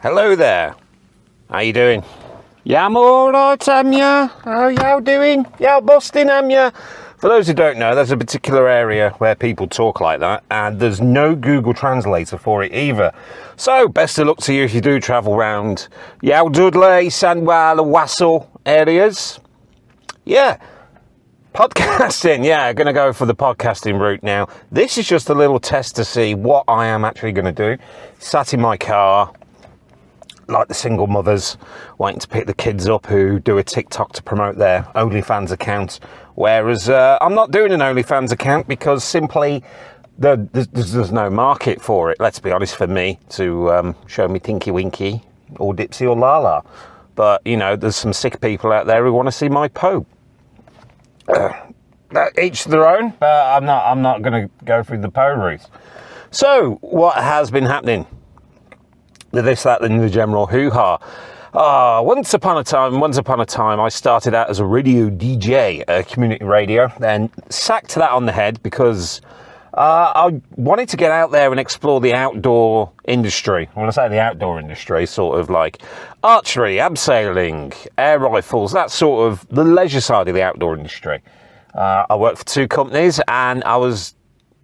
Hello there. How you doing? Yeah, I'm alright, am ya? How y'all doing? Y'all busting, am ya? For those who don't know, there's a particular area where people talk like that, and there's no Google Translator for it either. So, best of luck to you if you do travel round Yao Dudley, Sandwell, and Wassel areas. Yeah. Podcasting, yeah, going to go for the podcasting route now. This is just a little test to see what I am actually going to do. Sat in my car, like the single mothers, waiting to pick the kids up who do a TikTok to promote their OnlyFans account. Whereas I'm not doing an OnlyFans account because simply there's no market for it, let's be honest, for me to show me Tinky Winky or Dipsy or Lala. But, you know, there's some sick people out there who want to see my Poe. Each their own, but I'm not going to go through the Poe route. So, what has been happening? This, that, and the general hoo-ha. Once upon a time, I started out as a radio DJ, community radio, then sacked that on the head because I wanted to get out there and explore the outdoor industry. When I say the outdoor industry, sort of like archery, abseiling, air rifles, that sort of the leisure side of the outdoor industry. I worked for 2 companies and I was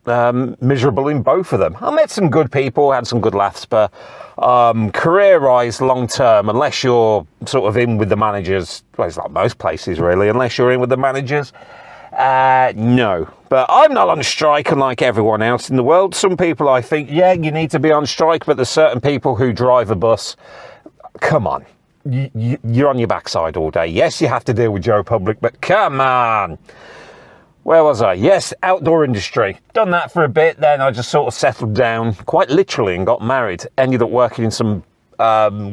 miserable in both of them. I met some good people, had some good laughs, but career-wise, long-term, unless you're sort of in with the managers, well, it's like most places really, unless you're in with the managers, no. But I'm not on strike unlike everyone else in the world. Some people I think, yeah, you need to be on strike, but there's certain people who drive a bus. Come on. You're on your backside all day. Yes, you have to deal with Joe Public, but come on. Where was I? Yes, outdoor industry. Done that for a bit, then I just sort of settled down, quite literally, and got married. Ended up working in some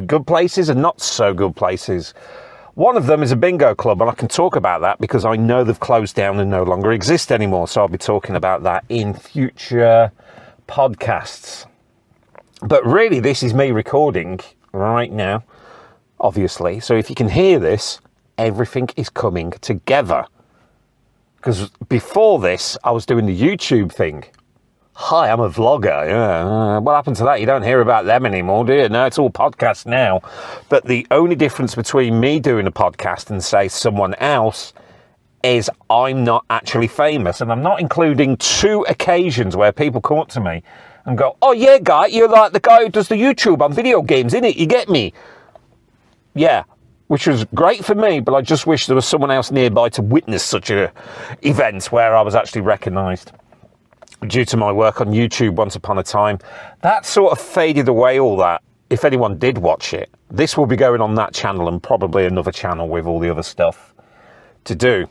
good places and not so good places. One of them is a bingo club, and I can talk about that because I know they've closed down and no longer exist anymore. So I'll be talking about that in future podcasts. But really, this is me recording right now, obviously. So if you can hear this, everything is coming together. Because before this, I was doing the YouTube thing. Hi, I'm a vlogger. Yeah. What happened to that? You don't hear about them anymore, do you? No, it's all podcasts now. But the only difference between me doing a podcast and, say, someone else is I'm not actually famous. And I'm not including 2 occasions where people come up to me and go, oh, yeah, guy, you're like the guy who does the YouTube on video games, innit? You get me? Yeah. Which was great for me, but I just wish there was someone else nearby to witness such a event where I was actually recognised. Due to my work on YouTube once upon a time, that sort of faded away, all that. If anyone did watch it, this will be going on that channel and probably another channel with all the other stuff to do.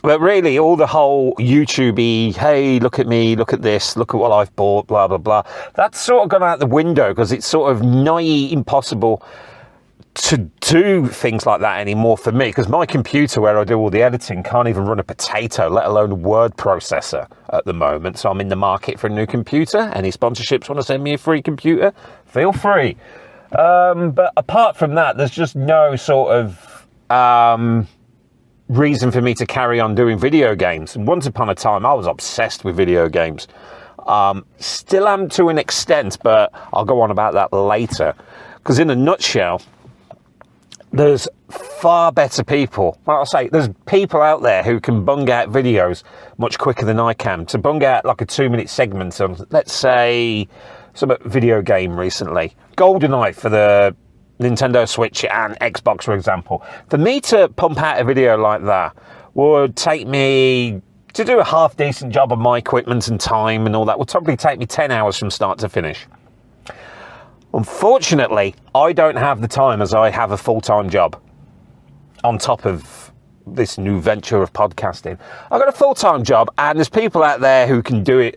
But really, all the whole YouTube-y, hey, look at me, look at this, look at what I've bought, blah, blah, blah, that's sort of gone out the window because it's sort of nigh impossible to do things like that anymore for me, because my computer where I do all the editing can't even run a potato, let alone a word processor at the moment. So I'm in the market for a new computer. Any sponsorships want to send me a free computer? Feel free. But apart from that, there's just no sort of reason for me to carry on doing video games. And once upon a time, I was obsessed with video games. Still am to an extent, but I'll go on about that later. Because in a nutshell, there's far better people. Well, I'll say there's people out there who can bung out videos much quicker than I can. To bung out like a 2-minute segment on, let's say, some video game recently. GoldenEye for the Nintendo Switch and Xbox, for example. For me to pump out a video like that would take me, to do a half-decent job of my equipment and time and all that, would probably take me 10 hours from start to finish. Unfortunately, I don't have the time as I have a full-time job on top of this new venture of podcasting. I've got a full-time job and there's people out there who can do it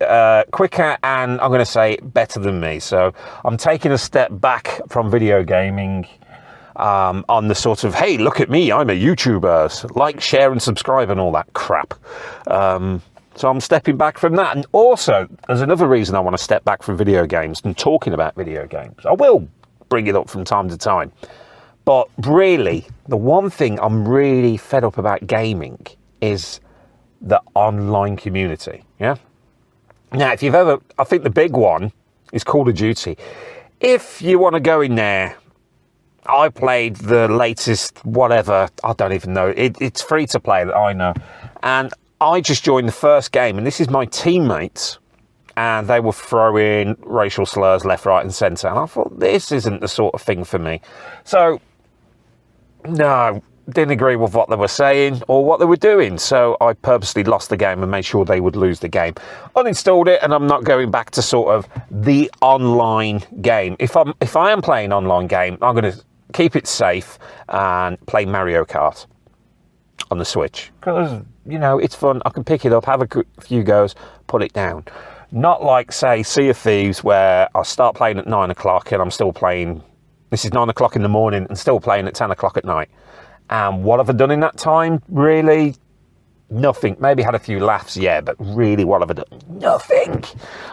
quicker and I'm going to say better than me. So I'm taking a step back from video gaming on the sort of, hey, look at me, I'm a YouTuber. Like, share and subscribe and all that crap. So I'm stepping back from that. And also, there's another reason I want to step back from video games and talking about video games. I will bring it up from time to time. But really, the one thing I'm really fed up about gaming is the online community. Yeah. Now, if you've ever, I think the big one is Call of Duty. If you want to go in there I played the latest whatever, I don't even know. It's free to play that I know. And I just joined the first game, and this is my teammates, and they were throwing racial slurs left, right and centre. And I thought, this isn't the sort of thing for me. So, no, didn't agree with what they were saying or what they were doing. So I purposely lost the game and made sure they would lose the game. Uninstalled it, and I'm not going back to sort of the online game. If I am playing an online game, I'm going to keep it safe and play Mario Kart on the Switch. Because, you know, it's fun. I can pick it up, have a few goes, put it down. Not like, say, Sea of Thieves, where I start playing at 9 o'clock and I'm still playing. This is 9 o'clock in the morning and still playing at 10 o'clock at night. And what have I done in that time? Really, nothing. Maybe had a few laughs, yeah, but really, what have I done? Nothing.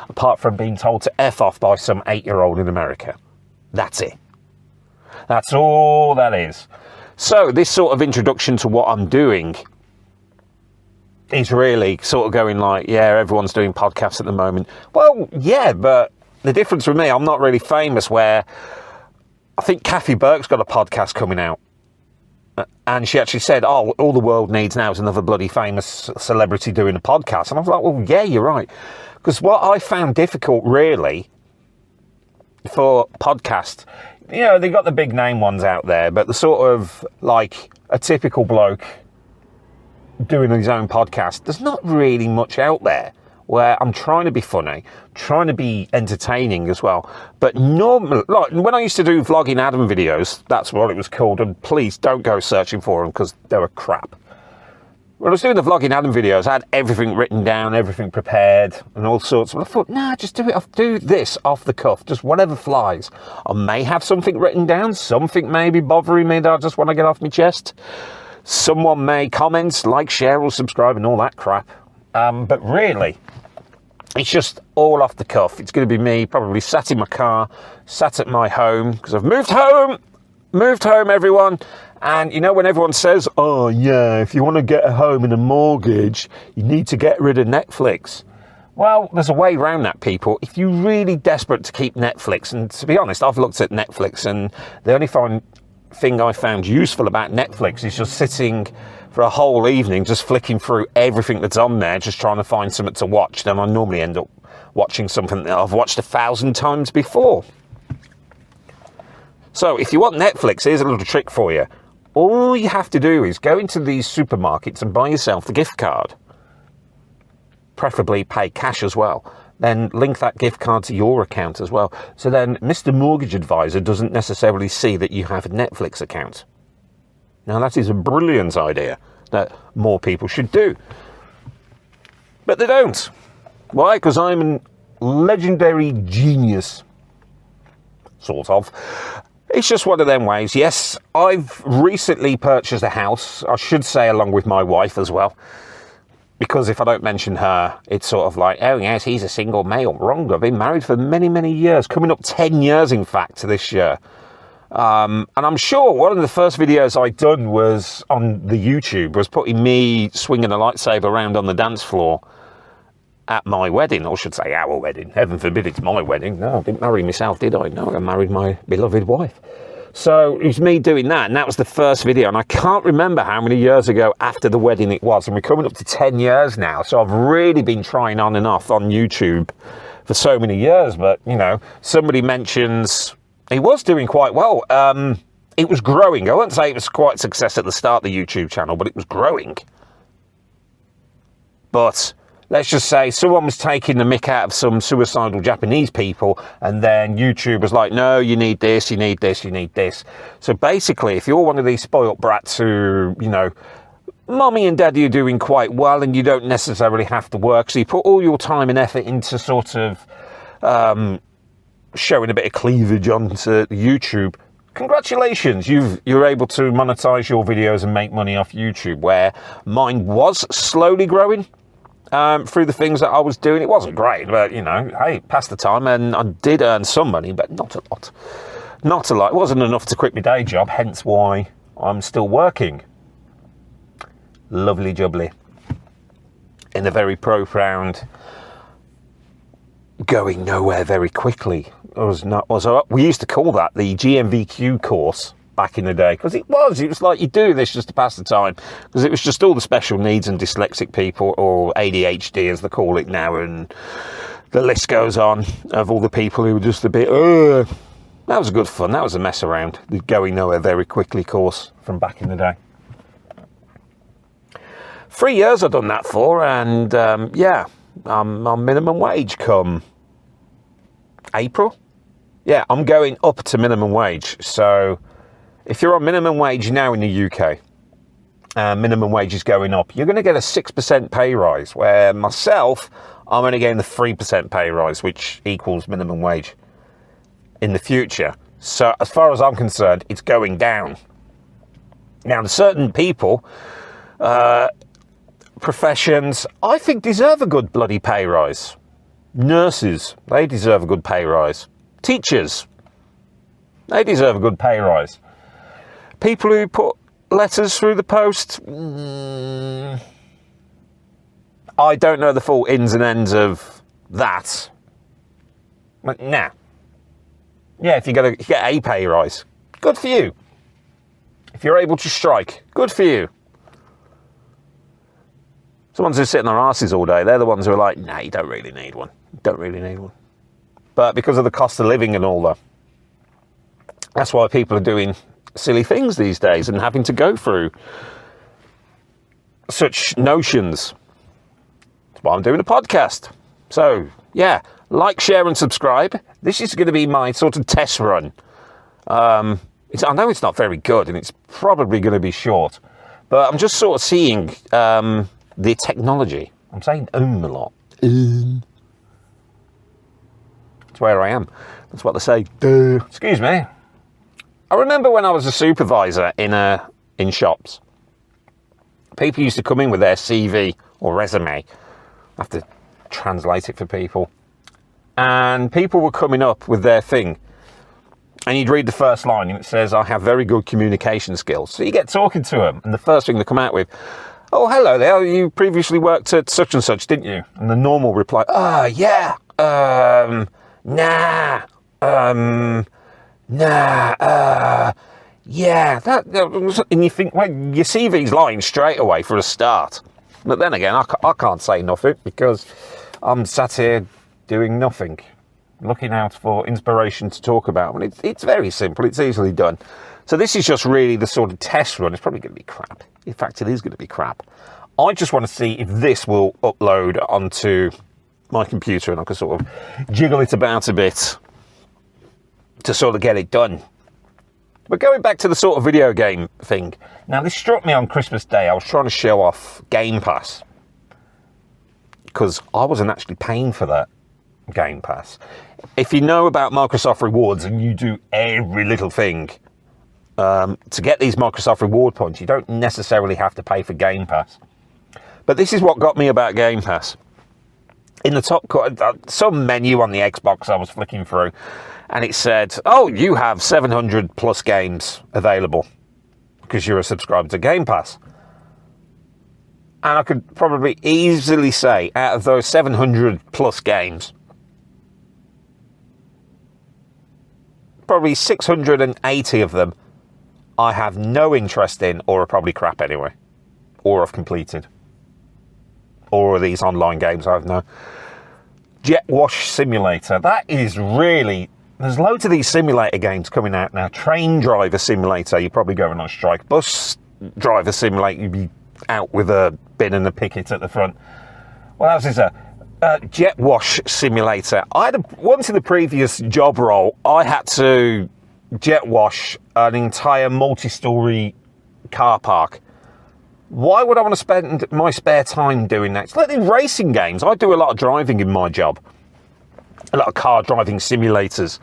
Apart from being told to F off by some 8-year-old in America. That's it. That's all that is. So this sort of introduction to what I'm doing is really sort of going like, yeah, everyone's doing podcasts at the moment. Well, yeah, but the difference with me, I'm not really famous, where I think Kathy Burke's got a podcast coming out. And she actually said, oh, all the world needs now is another bloody famous celebrity doing a podcast. And I was like, well, yeah, you're right. Because what I found difficult, really, for podcasts, you know, they got the big name ones out there, but the sort of, like, a typical bloke doing his own podcast, there's not really much out there where I'm trying to be funny, trying to be entertaining as well. But normally, like when I used to do vlogging Adam videos, that's what it was called, and please don't go searching for them because they were crap. When I was doing the vlogging Adam videos, I had everything written down, everything prepared, and all sorts. But I thought, nah, just do this off the cuff, just whatever flies. I may have something written down, something may be bothering me that I just want to get off my chest. Someone may comment, like, share, or subscribe, and all that crap. But really, it's just all off the cuff. It's going to be me probably sat in my car, sat at my home, because I've moved home, everyone. And you know when everyone says, oh yeah, if you want to get a home and a mortgage, you need to get rid of Netflix. Well, there's a way around that, people. If you're really desperate to keep Netflix, and to be honest, I've looked at Netflix, and the only thing I found useful about Netflix is just sitting for a whole evening, just flicking through everything that's on there, just trying to find something to watch. Then I normally end up watching something that I've watched 1,000 times before. So if you want Netflix, here's a little trick for you. All you have to do is go into these supermarkets and buy yourself the gift card. Preferably pay cash as well. Then link that gift card to your account as well. So then Mr. Mortgage Advisor doesn't necessarily see that you have a Netflix account. Now that is a brilliant idea that more people should do. But they don't. Why? Because I'm a legendary genius. Sort of. It's just one of them ways. Yes, I've recently purchased a house. I should say along with my wife as well. Because if I don't mention her, it's sort of like, oh yes, he's a single male. Wrong, I've been married for many, many years. Coming up 10 years, in fact, this year. And I'm sure one of the first videos I'd done was on the YouTube, was putting me swinging a lightsaber around on the dance floor at my wedding, or I should say our wedding. Heaven forbid it's my wedding. No, I didn't marry myself, did I? No, I married my beloved wife. So it was me doing that, and that was the first video, and I can't remember how many years ago after the wedding it was, and we're coming up to 10 years now, so I've really been trying on and off on YouTube for so many years. But, you know, somebody mentions he was doing quite well. It was growing. I won't say it was quite a success at the start of the YouTube channel, but it was growing. But let's just say someone was taking the mick out of some suicidal Japanese people, and then YouTube was like, no, you need this, you need this, you need this. So basically, if you're one of these spoilt brats who, you know, mommy and daddy are doing quite well and you don't necessarily have to work, so you put all your time and effort into sort of showing a bit of cleavage onto YouTube, congratulations, you're able to monetize your videos and make money off YouTube, where mine was slowly growing. Through the things that I was doing. It wasn't great, but, you know, hey, passed the time, and I did earn some money, but not a lot. Not a lot. It wasn't enough to quit my day job, hence why I'm still working. Lovely jubbly. In a very profound, going nowhere very quickly. We used to call that the GMVQ course back in the day, because it was like you do this just to pass the time, because it was just all the special needs and dyslexic people, or ADHD as they call it now, and the list goes on of all the people who were just a bit, that was good fun. That was a mess around. The going nowhere very quickly course from back in the day. 3 years I've done that for, and I'm on minimum wage come April. Yeah, I'm going up to minimum wage. So if you're on minimum wage now in the UK, minimum wage is going up, you're going to get a 6% pay rise, where myself, I'm only getting the 3% pay rise, which equals minimum wage in the future. So as far as I'm concerned, it's going down. Now, certain people, professions, I think deserve a good bloody pay rise. Nurses, they deserve a good pay rise. Teachers, they deserve a good pay rise. People who put letters through the post, I don't know the full ins and ends of that. But nah. Yeah, if you get a pay rise, good for you. If you're able to strike, good for you. The ones who sit on their asses all day, they're the ones who are like, nah, you don't really need one. You don't really need one. But because of the cost of living and all that, that's why people are doing silly things these days and having to go through such notions. That's why I'm doing a podcast. So, yeah, like, share and subscribe. This is going to be my sort of test run. I know it's not very good and it's probably going to be short, but I'm just sort of seeing the technology. I'm saying a lot. That's where I am. That's what they say. Duh. Excuse me. I remember when I was a supervisor in shops, people used to come in with their CV or resume. I have to translate it for people. And people were coming up with their thing. And you'd read the first line and it says, I have very good communication skills. So you get talking to them, and the first thing they come out with, oh, hello there, you previously worked at such and such, didn't you? And the normal reply, yeah, yeah, that, and you think, well, your CV's lying straight away for a start. But then again, I can't say nothing because I'm sat here doing nothing, looking out for inspiration to talk about. And it's very simple, it's easily done. So this is just really the sort of test run. It's probably going to be crap. In fact, it is going to be crap. I just want to see if this will upload onto my computer and I can sort of jiggle it about a bit to sort of get it done. But going back to the sort of video game thing. Now, this struck me on Christmas Day. I was trying to show off Game Pass because I wasn't actually paying for that Game Pass. If you know about Microsoft Rewards and you do every little thing to get these Microsoft Reward points, you don't necessarily have to pay for Game Pass. But this is what got me about Game Pass. In the top, some menu on the Xbox I was flicking through, and it said, oh, you have 700 plus games available because you're a subscriber to Game Pass. And I could probably easily say, out of those 700 plus games, probably 680 of them I have no interest in, or are probably crap anyway, or I've completed. Or are these online games I have no. Jet Wash Simulator, that is really, there's loads of these simulator games coming out now. Train Driver Simulator, you're probably going on strike. Bus Driver Simulator, you'd be out with a bin and a picket at the front. What else is there? Jet Wash Simulator. Once in the previous job role, I had to jet wash an entire multi-story car park. Why would I want to spend my spare time doing that? It's like in racing games. I do a lot of driving in my job. A lot of car driving simulators.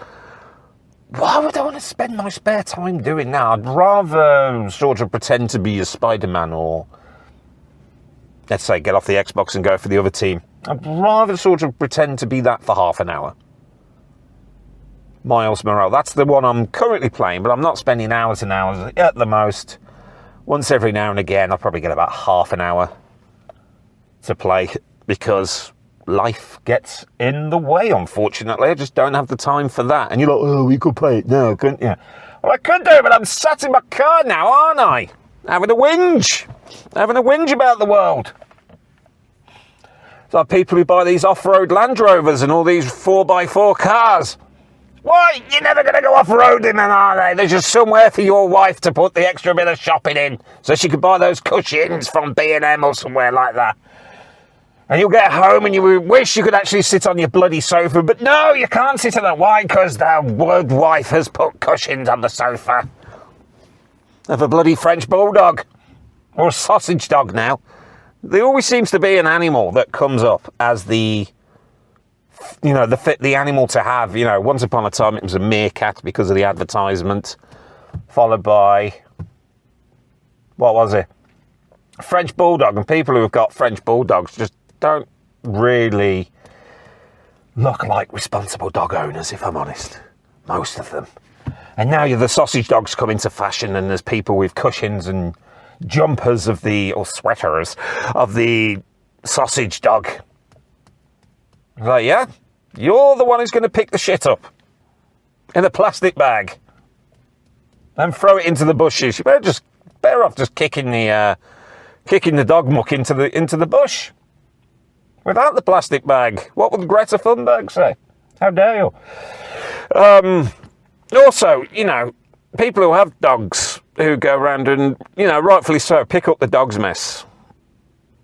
Why would I want to spend my spare time doing that? I'd rather sort of pretend to be a Spider-Man, or let's say get off the Xbox and go for the other team. I'd rather sort of pretend to be that for half an hour. Miles Morales, that's the one I'm currently playing, but I'm not spending hours and hours at the most. Once every now and again, I'll probably get about half an hour to play because life gets in the way, unfortunately. I just don't have the time for that. And you're like, oh, we could play it now, couldn't you? Well, I could do, but I'm sat in my car now, aren't I? Having a whinge about the world. It's like people who buy these off-road Land Rovers and all these 4x4 cars. Why? You're never going to go off-roading, then, are they? There's just somewhere for your wife to put the extra bit of shopping in so she could buy those cushions from B&M or somewhere like that. And you'll get home and you wish you could actually sit on your bloody sofa, but no, you can't sit on it. Why? Because the word wife has put cushions on the sofa. Of a bloody French bulldog. Or a sausage dog now. There always seems to be an animal that comes up as the animal to have. You know, once upon a time it was a meerkat because of the advertisement, followed by, what was it? French bulldog. And people who have got French bulldogs just don't really look like responsible dog owners, if I'm honest. Most of them. And now the sausage dogs come into fashion, and there's people with cushions and jumpers or sweaters of the sausage dog. Like, yeah, you're the one who's going to pick the shit up in a plastic bag and throw it into the bushes. You better off just kicking the dog muck into the bush without the plastic bag. What would Greta Thunberg say? How dare you? Also, people who have dogs who go around and, rightfully so, pick up the dog's mess.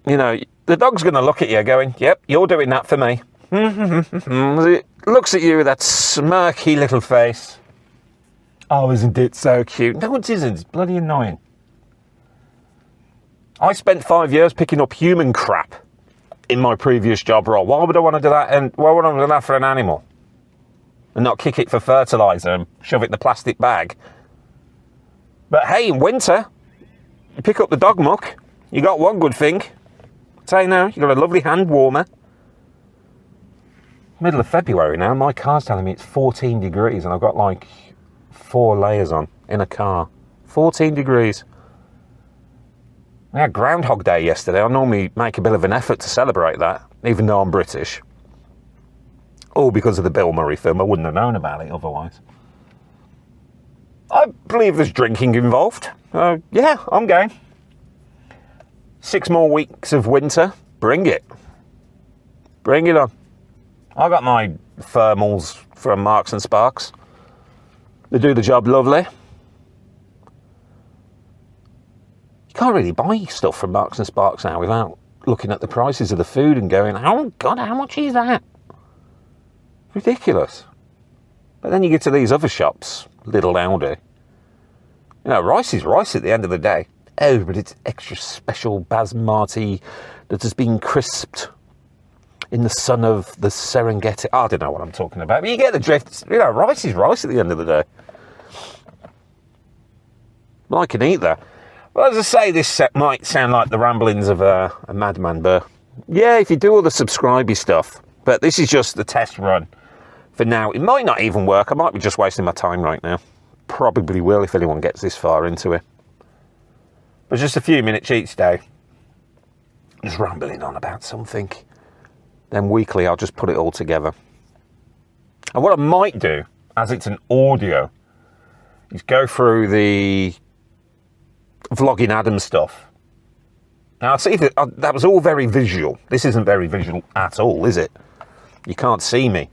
The dog's going to look at you going, yep, you're doing that for me. It looks at you with that smirky little face. Oh, isn't it so cute? No, it isn't. It's bloody annoying. I spent 5 years picking up human crap in my previous job role. Why would I want to do that? And why would I want to do that for an animal? And not kick it for fertiliser and shove it in the plastic bag. But hey, in winter, you pick up the dog muck. You got one good thing. Say no, you got a lovely hand warmer. Middle of February now, my car's telling me it's 14 degrees and I've got like 4 layers on in a car. 14 degrees. We had Groundhog Day yesterday. I normally make a bit of an effort to celebrate that, even though I'm British. All because of the Bill Murray film. I wouldn't have known about it otherwise. I believe there's drinking involved. Yeah, I'm going. 6 more weeks of winter. Bring it. Bring it on. I got my thermals from Marks and Sparks. They do the job lovely. You can't really buy stuff from Marks and Sparks now without looking at the prices of the food and going, oh God, how much is that? Ridiculous. But then you get to these other shops, Little Aldi. Rice is rice at the end of the day. Oh, but it's extra special basmati that has been crisped in the sun of the Serengeti. I don't know what I'm talking about, but you get the drift. Rice is rice at the end of the day. Well, I can eat that. Well, as I say, this might sound like the ramblings of a madman, but yeah, if you do all the subscribey stuff, but this is just the test run. For now, it might not even work. I might be just wasting my time right now. Probably will if anyone gets this far into it. But just a few minutes each day. Just rambling on about something. Then weekly, I'll just put it all together. And what I might do, as it's an audio, is go through the Vlogging Adam stuff. Now, I see that was all very visual. This isn't very visual at all, is it? You can't see me.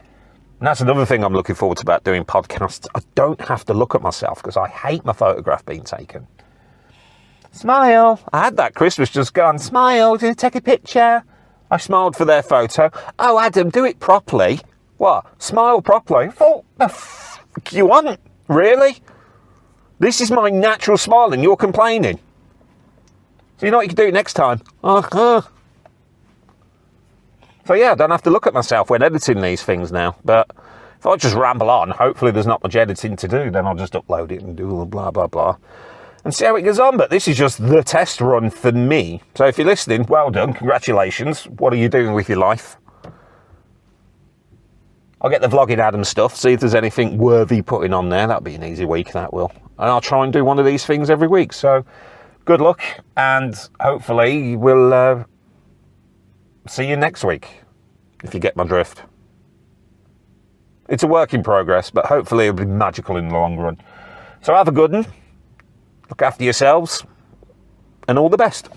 And that's another thing I'm looking forward to about doing podcasts. I don't have to look at myself because I hate my photograph being taken. Smile. I had that Christmas just gone. Smile. Did you take a picture? I smiled for their photo. Oh, Adam, do it properly. What? Smile properly? What the f*** you want? Really? This is my natural smile and you're complaining. So you know what you can do next time? So yeah, I don't have to look at myself when editing these things now. But if I just ramble on, hopefully there's not much editing to do. Then I'll just upload it and do all the blah, blah, blah. And see how it goes on. But this is just the test run for me. So if you're listening, well done. Congratulations. What are you doing with your life? I'll get the Vlogging Adam stuff. See if there's anything worthy putting on there. That'll be an easy week, that will. And I'll try and do one of these things every week. So good luck. And hopefully we'll see you next week. If you get my drift. It's a work in progress, but hopefully it'll be magical in the long run. So have a good one. Look after yourselves. And all the best.